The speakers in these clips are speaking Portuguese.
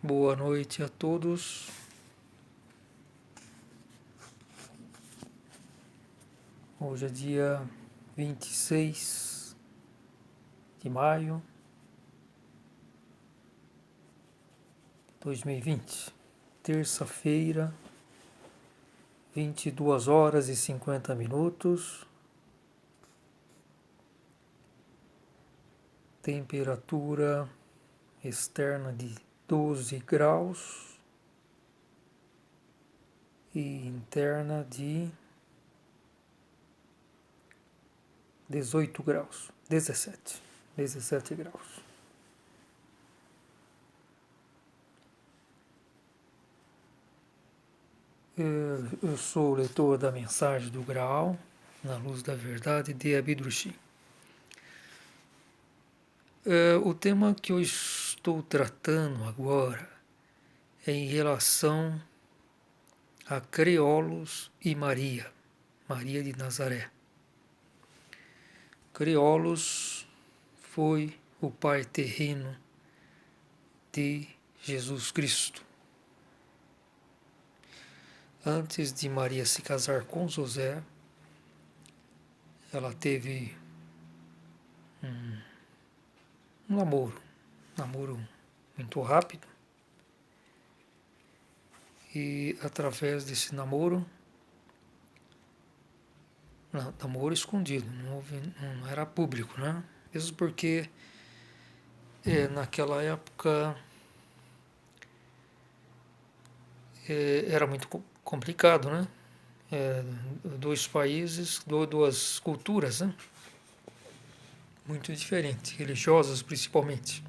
Boa noite a todos. Hoje é dia 26 de maio de 2020, terça-feira, 22 horas e 50 minutos. Temperatura externa de 12 graus e interna de 18 graus, 17 graus. Eu sou o leitor da mensagem do Graal, na luz da verdade, de Abidrushi. O tema que eu estou tratando agora é em relação a Creolos e Maria, Maria de Nazaré. Creolos foi o pai terreno de Jesus Cristo. Antes de Maria se casar com José, ela teve um namoro muito rápido, e através desse namoro escondido, não era público, né? Mesmo porque naquela época era muito complicado, né? Dois países, duas culturas, né? Muito diferentes, religiosas principalmente.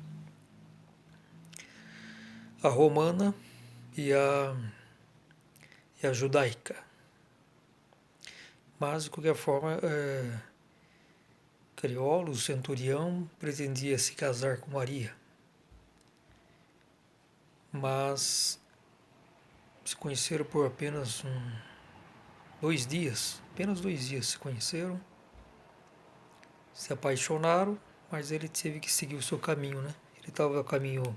A romana e a judaica. Mas, de qualquer forma, Creolo, o centurião, pretendia se casar com Maria. Mas se conheceram por apenas 2 dias. Apenas 2 dias se conheceram. Se apaixonaram, mas ele teve que seguir o seu caminho, né? Ele estava a caminho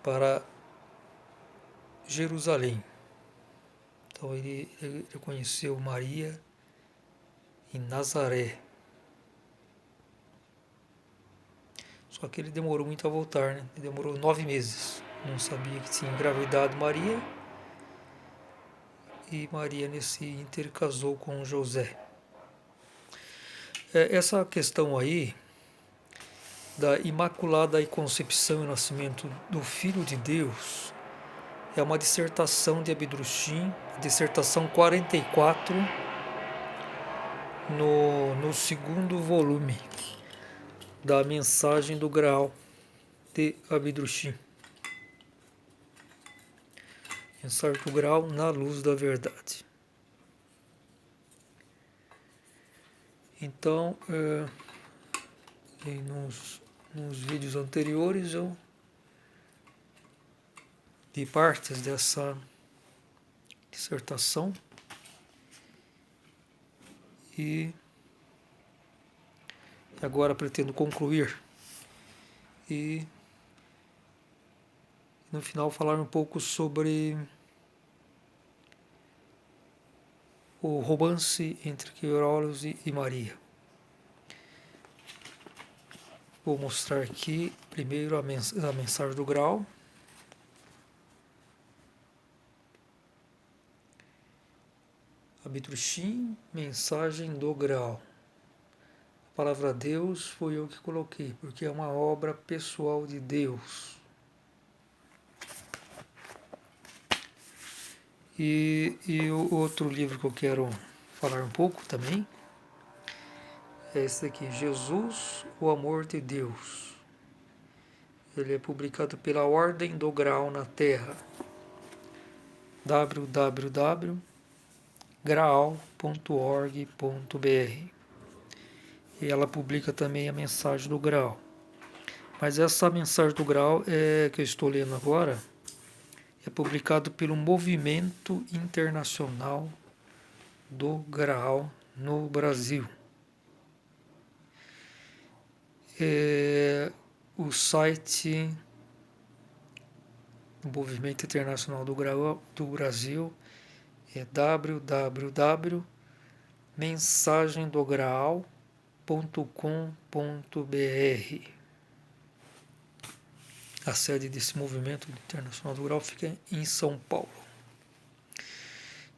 para Jerusalém. Então ele conheceu Maria em Nazaré. Só que ele demorou muito a voltar, né? Ele demorou 9 meses. Não sabia que tinha engravidado Maria. E Maria, nesse ínter, casou com José. Essa questão aí da Imaculada Concepção e Nascimento do Filho de Deus é uma dissertação de Abidrushim, dissertação 44, no segundo volume da Mensagem do Graal de Abidrushim. Mensagem do Graal na luz da verdade. Então, nos vídeos anteriores eu vi partes dessa dissertação e agora pretendo concluir e no final falar um pouco sobre o romance entre Creolos e Maria. Vou mostrar aqui primeiro a mensagem do Graal. Abidrushim, mensagem do Graal. A palavra Deus foi eu que coloquei, porque é uma obra pessoal de Deus. E o outro livro que eu quero falar um pouco também é esse aqui, Jesus, o Amor de Deus. Ele é publicado pela Ordem do Graal na Terra, www.graal.org.br. E ela publica também a mensagem do Graal. Mas essa mensagem do Graal que eu estou lendo agora é publicado pelo Movimento Internacional do Graal no Brasil. O site do Movimento Internacional do Grau do Brasil é www.mensagemdograal.com.br. A sede desse movimento internacional do grau fica em São Paulo.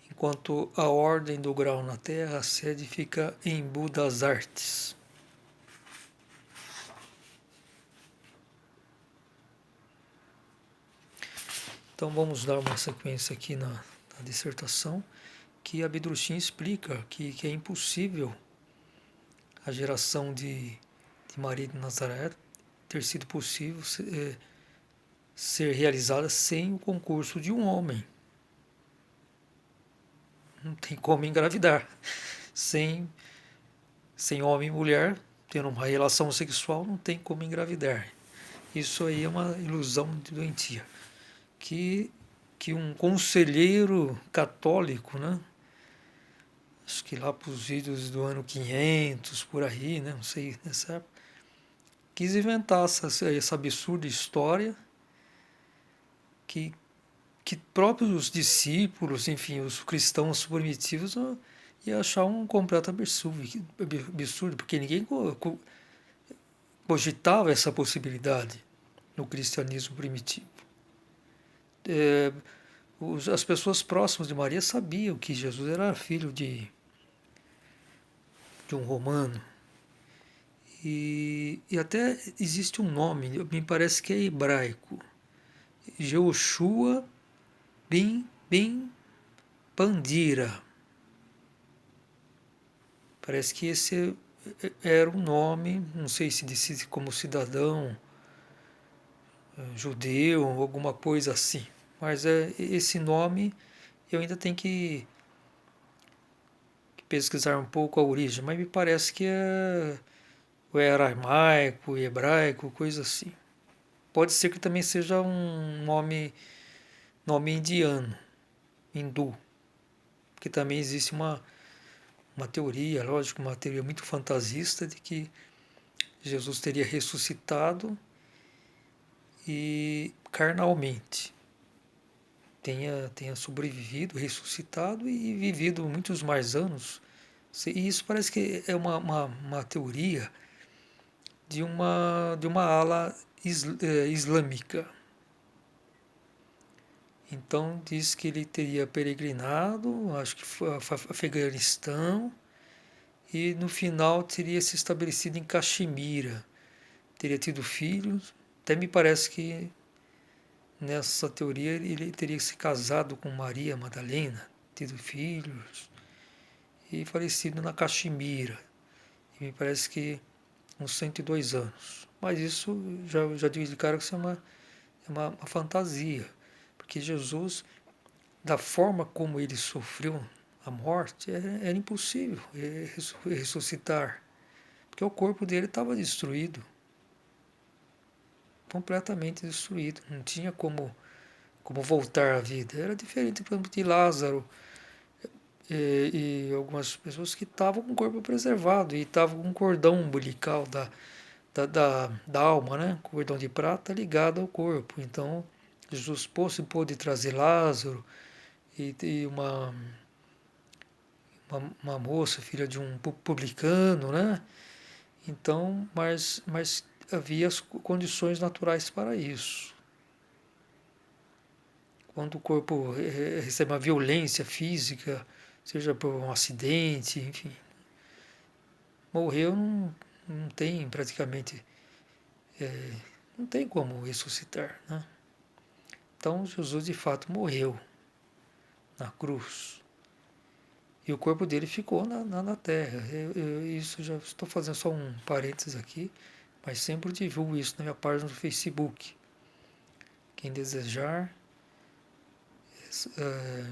Enquanto a Ordem do Grau na Terra, a sede fica em Budas Artes. Então vamos dar uma sequência aqui na dissertação, que Abdrushim explica que é impossível a geração de Maria de Nazaré ter sido possível ser realizada sem o concurso de um homem. Não tem como engravidar. Sem homem e mulher, tendo uma relação sexual, não tem como engravidar. Isso aí é uma ilusão doentia. Que um conselheiro católico, né? Acho que lá para os vídeos do ano 500, por aí, né? Não sei, nessa época, quis inventar essa absurda história que próprios discípulos, enfim, os cristãos primitivos iam achar um completo absurdo, porque ninguém cogitava essa possibilidade no cristianismo primitivo. As pessoas próximas de Maria sabiam que Jesus era filho de um romano. E até existe um nome, me parece que é hebraico, Jehoshua ben Pandira. Parece que esse era um nome, não sei se decide como cidadão judeu, alguma coisa assim. Mas esse nome eu ainda tenho que pesquisar um pouco a origem, mas me parece que é aramaico, hebraico, coisa assim. Pode ser que também seja um nome indiano, hindu, porque também existe uma teoria, lógico, uma teoria muito fantasista de que Jesus teria ressuscitado e carnalmente tenha sobrevivido, ressuscitado e vivido muitos mais anos. E isso parece que é uma teoria de uma ala islâmica. Então diz que ele teria peregrinado, acho que foi Afeganistão, e no final teria se estabelecido em Caxemira, teria tido filhos. Até me parece que nessa teoria ele teria se casado com Maria Madalena, tido filhos e falecido na Caxemira. E me parece que uns 102 anos. Mas isso já digo de cara que isso é uma fantasia, porque Jesus, da forma como ele sofreu a morte, era impossível ressuscitar, porque o corpo dele estava destruído, completamente destruído, não tinha como voltar à vida. Era diferente, por exemplo, de Lázaro e algumas pessoas que estavam com o corpo preservado e estavam com um cordão umbilical da alma, né? Cordão de prata ligado ao corpo. Então, Jesus pôde trazer Lázaro e uma moça, filha de um publicano, né? Então, mas havia as condições naturais para isso. Quando o corpo recebe uma violência física, seja por um acidente, enfim, morreu, não tem praticamente, não tem como ressuscitar, né? Então Jesus de fato morreu na cruz. E o corpo dele ficou na terra. Isso já estou fazendo só um parênteses aqui, mas sempre divulgo isso na minha página do Facebook. Quem desejar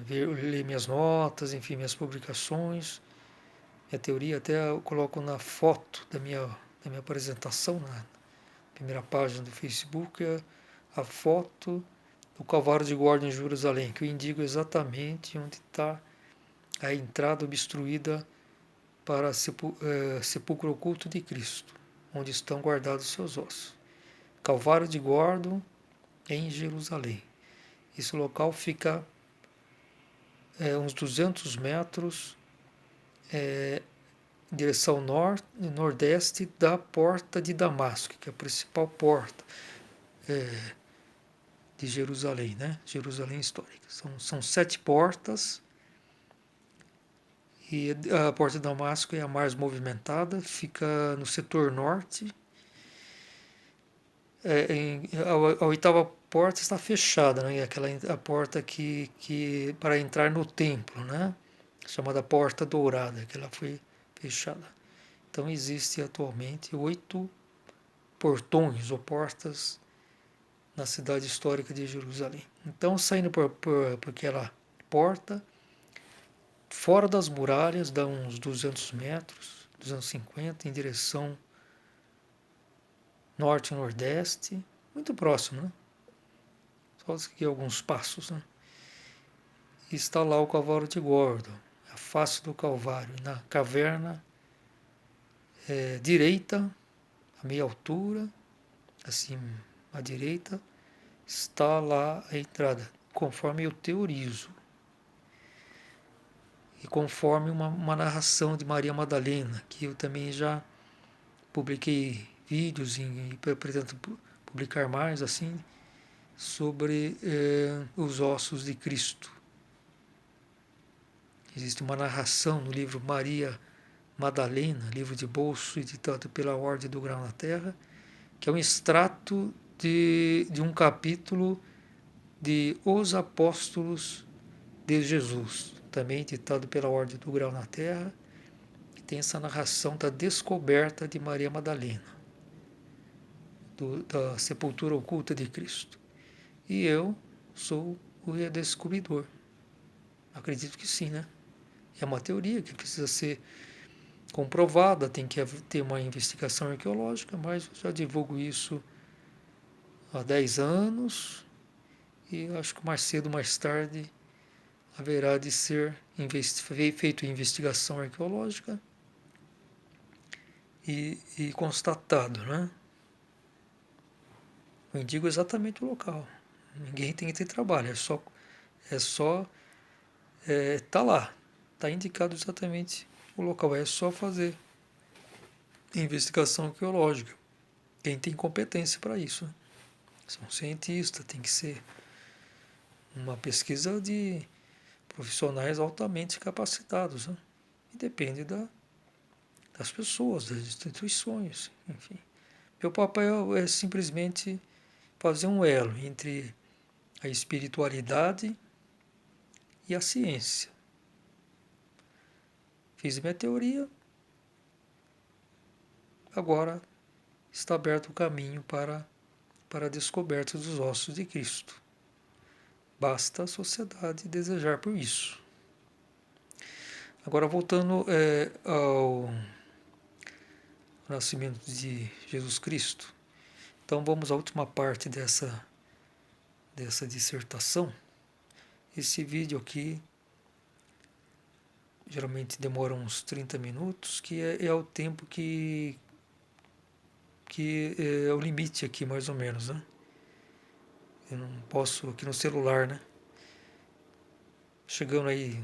ler minhas notas, enfim, minhas publicações, minha teoria, até eu coloco na foto da minha apresentação, na primeira página do Facebook, a foto do Calvário de Gordon em Jerusalém, que eu indico exatamente onde está a entrada obstruída para sepulcro oculto de Cristo, onde estão guardados seus ossos. Calvário de Gordon em Jerusalém. Esse local fica uns 200 metros em direção nordeste da porta de Damasco, que é a principal porta de Jerusalém, né? Jerusalém histórica. São 7 portas, e a porta de Damasco é a mais movimentada, fica no setor norte. A oitava porta está fechada, né? A porta que para entrar no templo, né? Chamada Porta Dourada, que ela foi fechada. Então existe atualmente 8 portões ou portas na cidade histórica de Jerusalém. Então, saindo por aquela porta, fora das muralhas, dá uns 200 metros, 250, em direção norte e nordeste, muito próximo, né? Só seguir alguns passos, né? E está lá o Calvário de Gordon, a face do Calvário, na caverna direita, a meia altura, assim, à direita, está lá a entrada, conforme eu teorizo. E conforme uma narração de Maria Madalena, que eu também já publiquei vídeos e pretendo publicar mais assim, sobre os ossos de Cristo. Existe uma narração no livro Maria Madalena, livro de bolso editado pela Ordem do Grão na Terra, que é um extrato de um capítulo de Os Apóstolos de Jesus, também editado pela Ordem do Grão na Terra, que tem essa narração da descoberta de Maria Madalena, da sepultura oculta de Cristo. E eu sou o redescobridor. Acredito que sim, né? É uma teoria que precisa ser comprovada, tem que ter uma investigação arqueológica, mas eu já divulgo isso há 10 anos e acho que mais cedo ou mais tarde haverá de ser feita investigação arqueológica e constatado, né? Eu indico exatamente o local. Ninguém tem que ter trabalho, é só tá lá, tá indicado exatamente o local, é só fazer investigação arqueológica. Quem tem competência para isso, né? São cientistas, tem que ser uma pesquisa de profissionais altamente capacitados, né? E depende das pessoas, das instituições, enfim. Meu papel é simplesmente fazer um elo entre a espiritualidade e a ciência. Fiz minha teoria, agora está aberto o caminho para a descoberta dos ossos de Cristo. Basta a sociedade desejar por isso. Agora, voltando ao nascimento de Jesus Cristo. Então, vamos à última parte dessa dissertação. Esse vídeo aqui geralmente demora uns 30 minutos, que é o tempo que é o limite aqui, mais ou menos, né? Eu não posso, aqui no celular, né? Chegando aí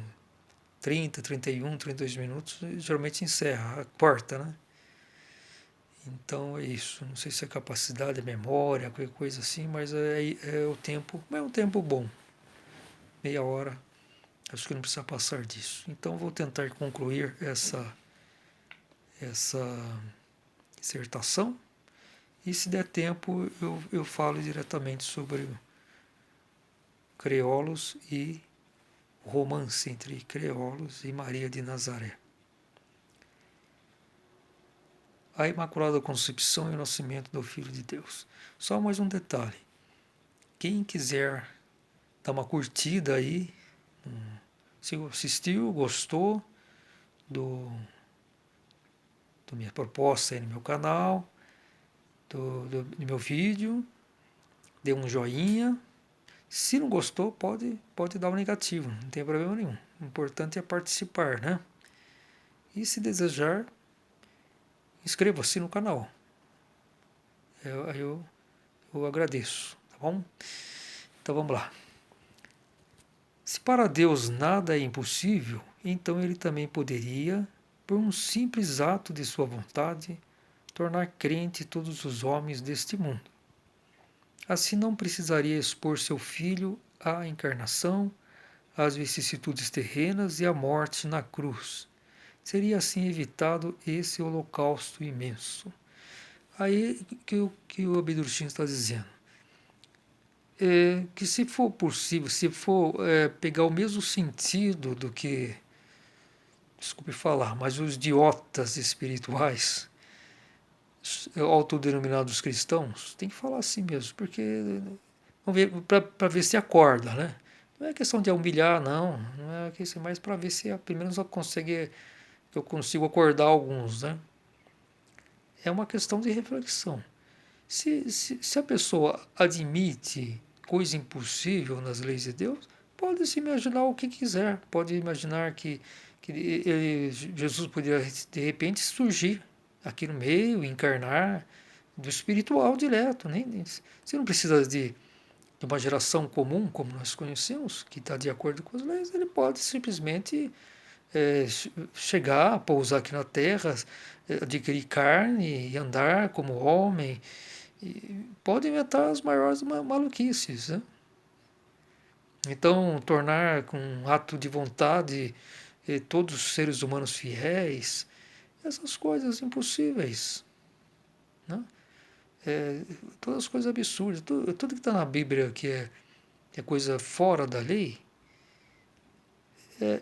30, 31, 32 minutos, geralmente encerra, corta, né? Então é isso. Não sei se é capacidade, é memória, qualquer coisa assim, mas é o tempo, é um tempo bom. Meia hora, acho que não precisa passar disso. Então vou tentar concluir essa dissertação. E se der tempo, eu falo diretamente sobre Creolos e o romance entre Creolos e Maria de Nazaré. A Imaculada Concepção e o nascimento do Filho de Deus. Só mais um detalhe. Quem quiser dar uma curtida aí, se assistiu, gostou do minha proposta aí no meu canal, do meu vídeo, dê um joinha. Se não gostou, pode dar um negativo, não tem problema nenhum. O importante é participar, né? E se desejar, inscreva-se no canal. Eu agradeço, tá bom? Então vamos lá. Se para Deus nada é impossível, então ele também poderia, por um simples ato de sua vontade, tornar crente todos os homens deste mundo. Assim não precisaria expor seu filho à encarnação, às vicissitudes terrenas e à morte na cruz. Seria assim evitado esse holocausto imenso. Aí que o Abdurchin está dizendo que se for possível, se for pegar o mesmo sentido do que, desculpe falar, mas os idiotas espirituais, autodenominados cristãos, tem que falar assim mesmo, porque para ver se acorda, né? Não é questão de humilhar, não é questão mais para ver se pelo menos eu consigo acordar alguns, né? É uma questão de reflexão. Se a pessoa admite coisa impossível nas leis de Deus, pode se imaginar o que quiser, pode imaginar que Jesus poderia de repente surgir aqui no meio, encarnar do espiritual direto. Você não precisa de uma geração comum, como nós conhecemos, que está de acordo com as leis, ele pode simplesmente chegar, pousar aqui na Terra, adquirir carne e andar como homem. E pode inventar as maiores maluquices. Né? Então, tornar com um ato de vontade todos os seres humanos fiéis, essas coisas impossíveis. Né? Todas as coisas absurdas, tudo que está na Bíblia que é coisa fora da lei,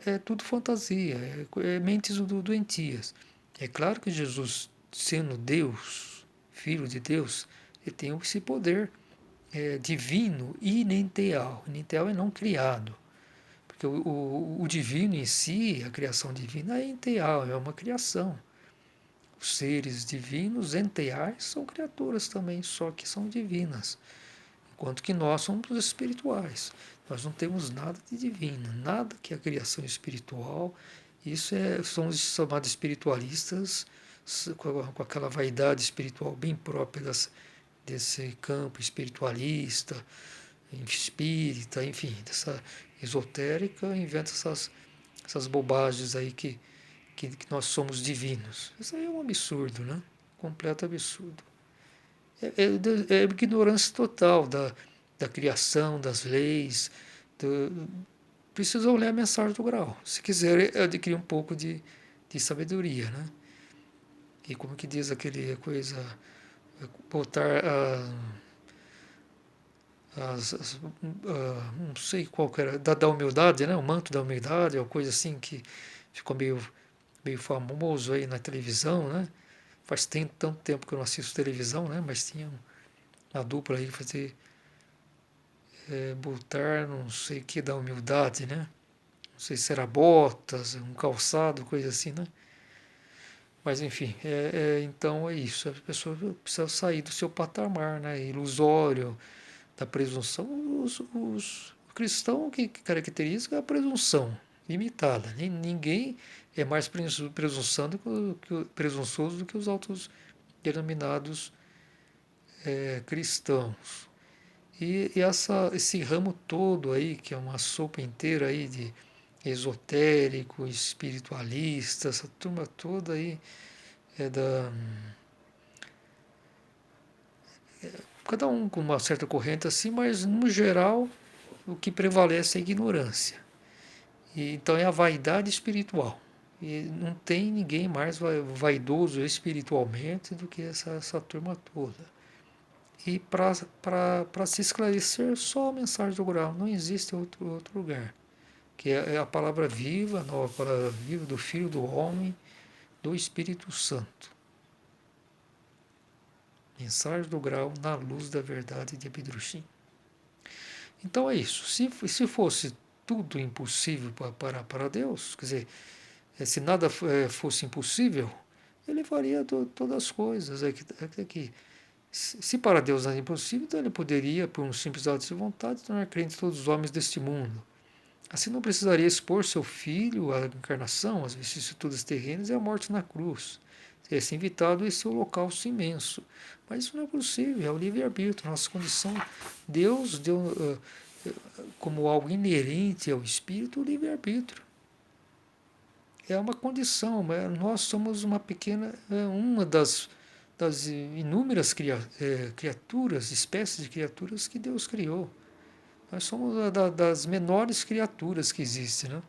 é tudo fantasia, é mentes doentias. É claro que Jesus, sendo Deus, Filho de Deus, ele tem esse poder divino inenteal. Inenteal é não criado. Porque o divino em si, a criação divina, é enteal, é uma criação. Os seres divinos, enteais, são criaturas também, só que são divinas. Enquanto que nós somos espirituais. Nós não temos nada de divino, nada que a criação espiritual. Isso são os chamados espiritualistas, com aquela vaidade espiritual bem própria desse campo espiritualista, espírita, enfim, dessa esotérica, inventa essas bobagens aí que nós somos divinos. Isso aí é um absurdo, né? Completo absurdo. É ignorância total da criação, das leis. Precisam ler a mensagem do grau. Se quiser adquirir um pouco de sabedoria, né? E como que diz aquele coisa, botar não sei qual que era, da humildade, né? O manto da humildade, uma coisa assim que ficou meio famoso aí na televisão, né? Faz tanto tempo que eu não assisto televisão, né? Mas tinha uma dupla aí que fazia botar não sei o que da humildade, né? Não sei se era botas, um calçado, coisa assim, né? Mas enfim, então é isso. A pessoa precisa sair do seu patamar, né? Ilusório, da presunção. O cristão que caracteriza é a presunção limitada. Ninguém é mais presunçoso do que os autos denominados cristãos. E esse ramo todo aí, que é uma sopa inteira aí de esotérico, espiritualista, essa turma toda aí é da. Cada um com uma certa corrente assim, mas no geral o que prevalece é a ignorância. Então é a vaidade espiritual. E não tem ninguém mais vaidoso espiritualmente do que essa turma toda. E para se esclarecer, só a mensagem do grau, não existe outro lugar. Que é a palavra viva, a nova palavra viva do Filho do Homem, do Espírito Santo. Mensagem do grau na luz da verdade de Abdurchin. Então é isso. Se fosse tudo impossível para Deus, quer dizer, se nada fosse impossível, ele faria todas as coisas. Se para Deus nada é impossível, então ele poderia, por um simples ato de vontade, tornar crente todos os homens deste mundo. Assim não precisaria expor seu filho à encarnação, às vicissitudes terrenas e à morte na cruz. Teria se evitado esse holocausto imenso. Mas isso não é possível, é o livre-arbítrio, nossa condição. Deus como algo inerente ao espírito, o livre-arbítrio. É uma condição, nós somos uma das inúmeras criaturas, espécies de criaturas que Deus criou. Nós somos das menores criaturas que existem, né?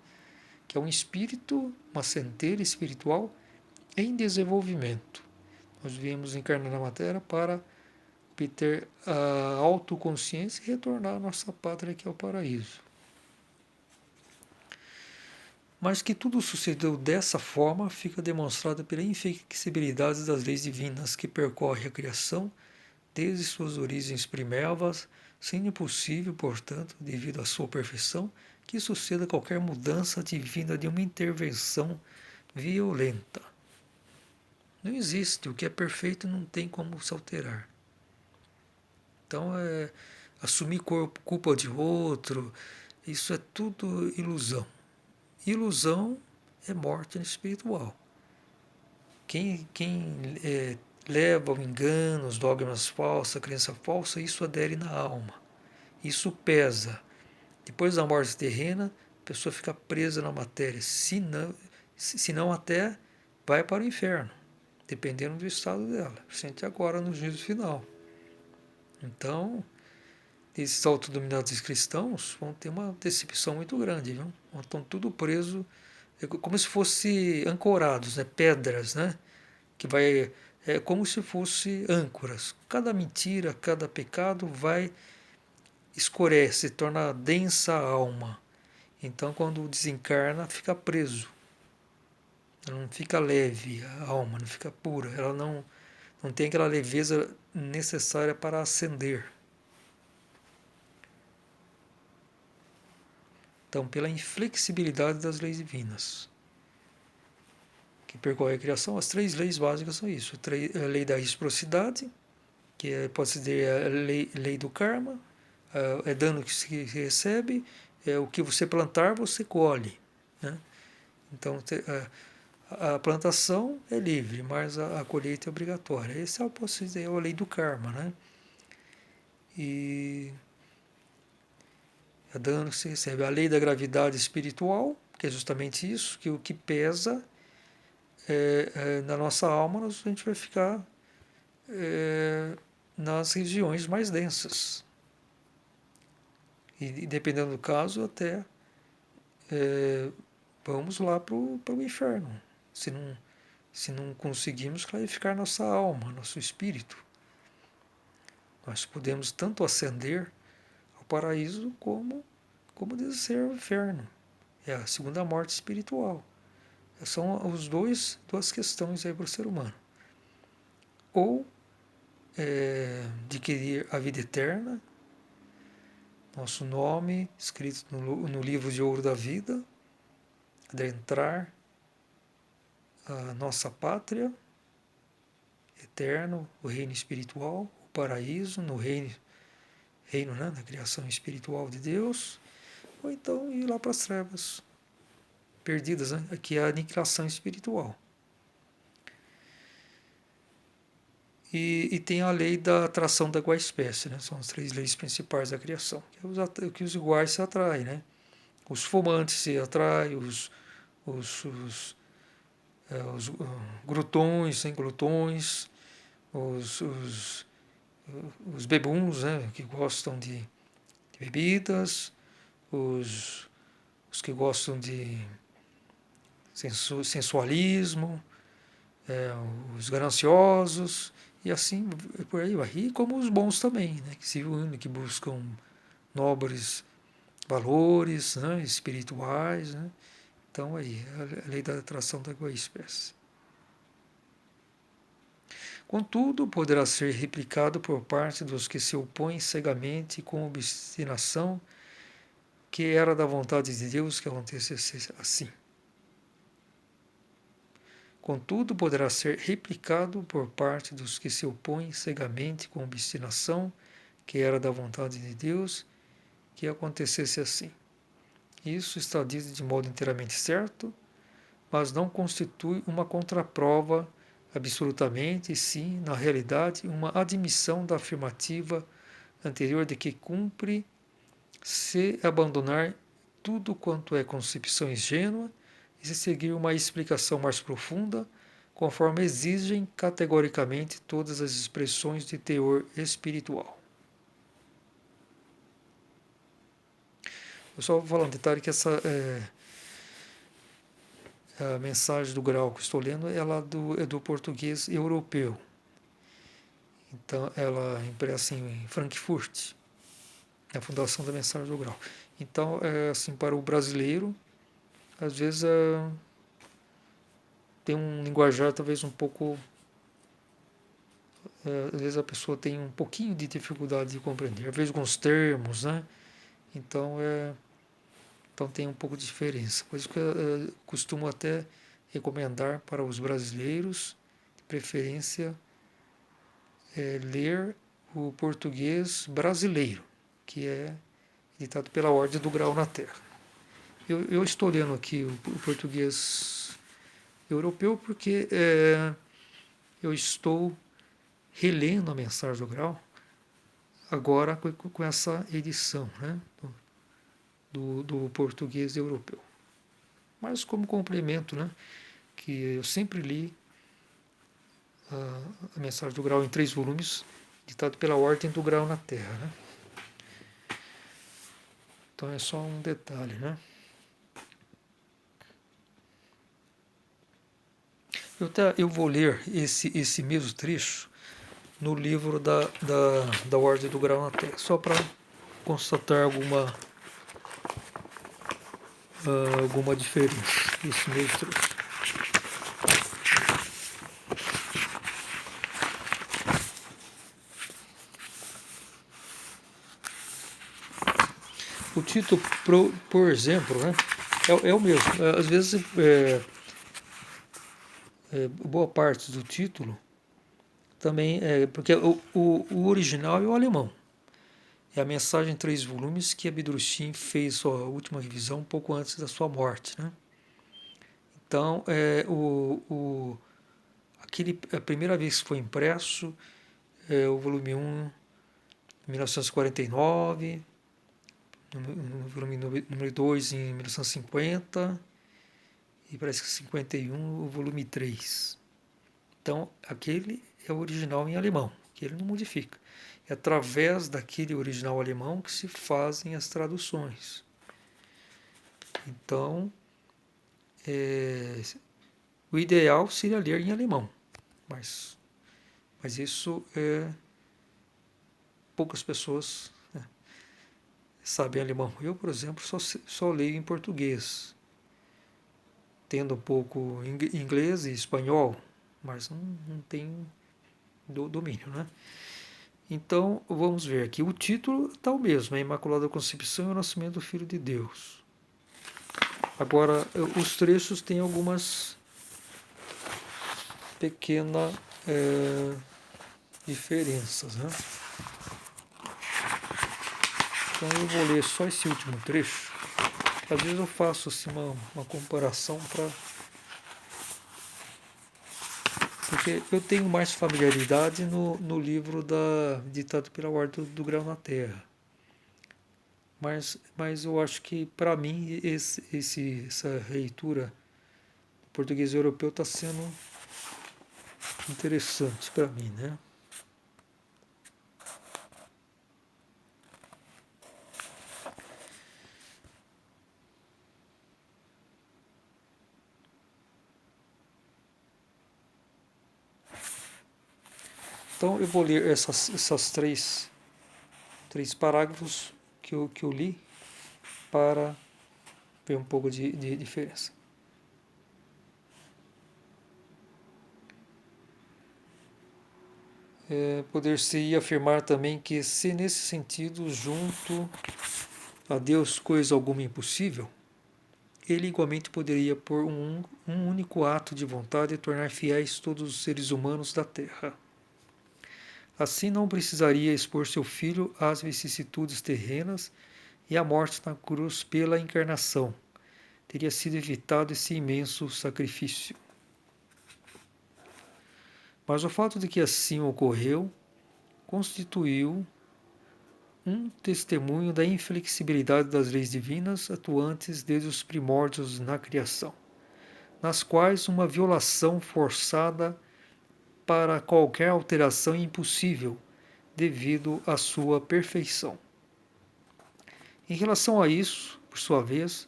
Que é um espírito, uma centelha espiritual em desenvolvimento. Nós viemos encarnar na matéria para obter a autoconsciência e retornar à nossa pátria, que é o paraíso. Mas que tudo sucedeu dessa forma fica demonstrado pela inflexibilidade das leis divinas que percorre a criação desde suas origens primevas, sendo impossível, portanto, devido à sua perfeição, que suceda qualquer mudança divina de uma intervenção violenta. Não existe, o que é perfeito não tem como se alterar. Então, assumir culpa de outro, isso é tudo ilusão. Ilusão é morte espiritual. Quem leva ao engano, os dogmas falsos, a crença falsa, isso adere na alma. Isso pesa. Depois da morte terrena, a pessoa fica presa na matéria. Se não até vai para o inferno, dependendo do estado dela. Sente agora no juízo final. Então, esses autodominados cristãos vão ter uma decepção muito grande, viu? Estão tudo presos, como se fossem ancorados, né? Pedras, né? Que vai, como se fossem âncoras. Cada mentira, cada pecado vai escurece, torna densa a alma. Então, quando desencarna, fica preso. Ela não fica leve, a alma não fica pura. Ela não tem aquela leveza necessária para ascender. Então, pela inflexibilidade das leis divinas, que percorre a criação, as 3 leis básicas são isso. A lei da reciprocidade, que pode ser a lei do karma, é dano que se recebe, é o que você plantar, você colhe. Né? Então, a plantação é livre, mas a colheita é obrigatória. Essa é a lei do karma. Né? E é dano que se recebe. A lei da gravidade espiritual, que é justamente isso, que o que pesa na nossa alma, a gente vai ficar nas regiões mais densas. E dependendo do caso, até vamos lá para o inferno. Se não conseguimos clarificar nossa alma, nosso espírito. Nós podemos tanto ascender ao paraíso como descer ao inferno. É a segunda morte espiritual. São duas questões aí para o ser humano. Ou adquirir a vida eterna, nosso nome escrito no livro de ouro da vida, adentrar a nossa pátria eterno, o reino espiritual, o paraíso, no reino né, da criação espiritual de Deus, ou então ir lá para as trevas perdidas, né, que é a aniquilação espiritual. E tem a lei da atração da igual espécie, né? São as 3 leis principais da criação, que os iguais se atraem, né? Os fumantes se atraem, os glutões, sem glutões, os bebuns, né? Que gostam de bebidas, os que gostam de sensualismo, os gananciosos, e assim por aí vai. E como os bons também, né, que se unem, que buscam nobres valores, né, espirituais. Né? Então aí, a lei da atração da igual espécie. Contudo, poderá ser replicado por parte dos que se opõem cegamente com obstinação que era da vontade de Deus que acontecesse assim. Contudo, poderá ser replicado por parte dos que se opõem cegamente com obstinação, que era da vontade de Deus, que acontecesse assim. Isso está dito de modo inteiramente certo, mas não constitui uma contraprova absolutamente, e sim, na realidade, uma admissão da afirmativa anterior de que cumpre se abandonar tudo quanto é concepção ingênua e se seguir uma explicação mais profunda, conforme exigem categoricamente todas as expressões de teor espiritual. Eu só vou falar um detalhe que a mensagem do grau que estou lendo é do português europeu. Então, ela é impressa em Frankfurt, na fundação da mensagem do grau. Então, assim, para o brasileiro, às vezes tem um linguajar talvez um pouco... às vezes a pessoa tem um pouquinho de dificuldade de compreender, às vezes alguns termos, né? Então, então tem um pouco de diferença. Por isso que eu costumo até recomendar para os brasileiros, de preferência, ler o português brasileiro, que é editado pela Ordem do Grau na Terra. Eu estou lendo aqui o português europeu porque eu estou relendo a mensagem do Grau agora com essa edição, né, do português europeu. Mas como complemento, né, que eu sempre li a mensagem do Grau em 3 volumes, ditado pela Ordem do Grau na Terra, né? Então é só um detalhe, né? Eu vou ler esse mesmo trecho no livro da Ordem do Grau na Terra, só para constatar alguma diferença. Esse mesmo trecho. O título, por exemplo, né, é o mesmo. Às vezes, boa parte do título também é... Porque o original é o alemão. É a mensagem em 3 volumes que Abdrushim fez sua última revisão um pouco antes da sua morte, né? Então, a primeira vez que foi impresso, o volume 1, em 1949, no volume número 2 em 1950, e parece que 51 o volume 3. Então, aquele é o original em alemão, que ele não modifica. É através daquele original alemão que se fazem as traduções. Então, o ideal seria ler em alemão, mas isso poucas pessoas, né, sabem alemão. Eu, por exemplo, só leio em português, tendo um pouco inglês e espanhol, mas não tenho domínio, né? Então, vamos ver aqui. O título está o mesmo, é Imaculada Concepção e o Nascimento do Filho de Deus. Agora, os trechos têm algumas pequenas diferenças, né? Então, eu vou ler só esse último trecho. Às vezes eu faço assim, uma comparação para... Porque eu tenho mais familiaridade no livro ditado pela Ordem do Grau na Terra. Mas eu acho que, para mim, essa releitura do português europeu está sendo interessante para mim, né? Então eu vou ler essas três parágrafos que eu li para ver um pouco de diferença. Poder-se afirmar também que, se nesse sentido, junto a Deus coisa alguma impossível, ele igualmente poderia, por um único ato de vontade, tornar fiéis todos os seres humanos da terra. Assim não precisaria expor seu filho às vicissitudes terrenas e à morte na cruz pela encarnação. Teria sido evitado esse imenso sacrifício. Mas o fato de que assim ocorreu constituiu um testemunho da inflexibilidade das leis divinas atuantes desde os primórdios na criação, nas quais uma violação forçada para qualquer alteração é impossível, devido à sua perfeição. Em relação a isso, por sua vez,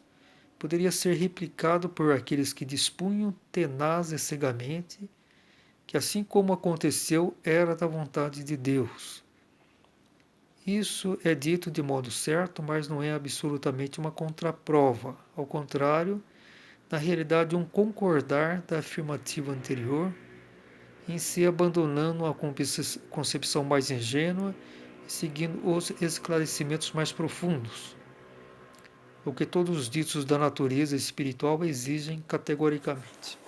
poderia ser replicado por aqueles que dispunham tenaz e cegamente que, assim como aconteceu, era da vontade de Deus. Isso é dito de modo certo, mas não é absolutamente uma contraprova. Ao contrário, na realidade, um concordar da afirmativa anterior, em se abandonando a concepção mais ingênua e seguindo os esclarecimentos mais profundos, o que todos os ditos da natureza espiritual exigem categoricamente.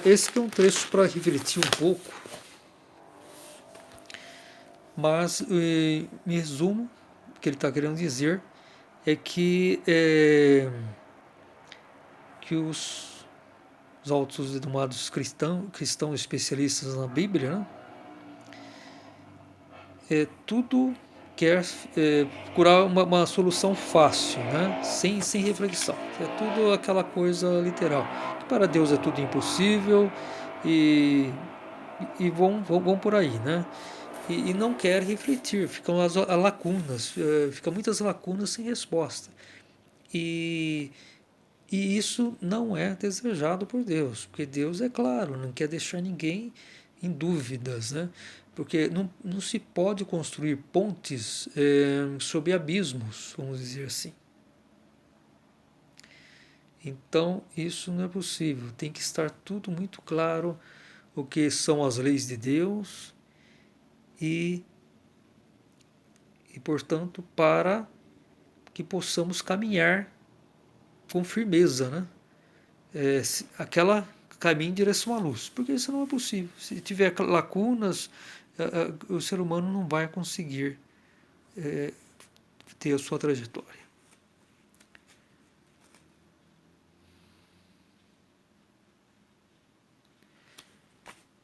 Esse é um trecho para refletir um pouco, mas em resumo, o que ele está querendo dizer é que os altos denominados cristãos especialistas na Bíblia, né, tudo quer procurar uma solução fácil, né, sem reflexão. É tudo aquela coisa literal. Para Deus é tudo impossível e vão por aí, né? E não quer refletir, ficam as lacunas, ficam muitas lacunas sem resposta. E isso não é desejado por Deus, porque Deus, é claro, não quer deixar ninguém em dúvidas, né? Porque não se pode construir pontes sobre abismos, vamos dizer assim. Então, isso não é possível. Tem que estar tudo muito claro o que são as leis de Deus e portanto, para que possamos caminhar com firmeza, né? Aquela caminho em direção à luz, porque isso não é possível. Se tiver lacunas, o ser humano não vai conseguir ter a sua trajetória.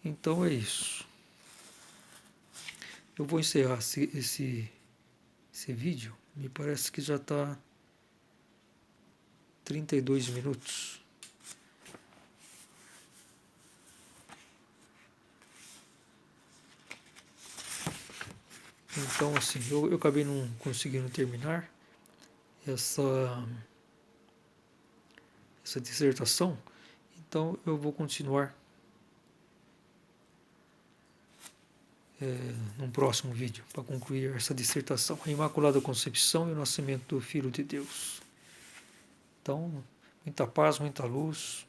Então é isso. Eu vou encerrar esse vídeo. Me parece que já está 32 minutos. Então, assim, eu acabei não conseguindo terminar essa dissertação, então eu vou continuar num próximo vídeo para concluir essa dissertação, a Imaculada Concepção e o Nascimento do Filho de Deus. Então, muita paz, muita luz.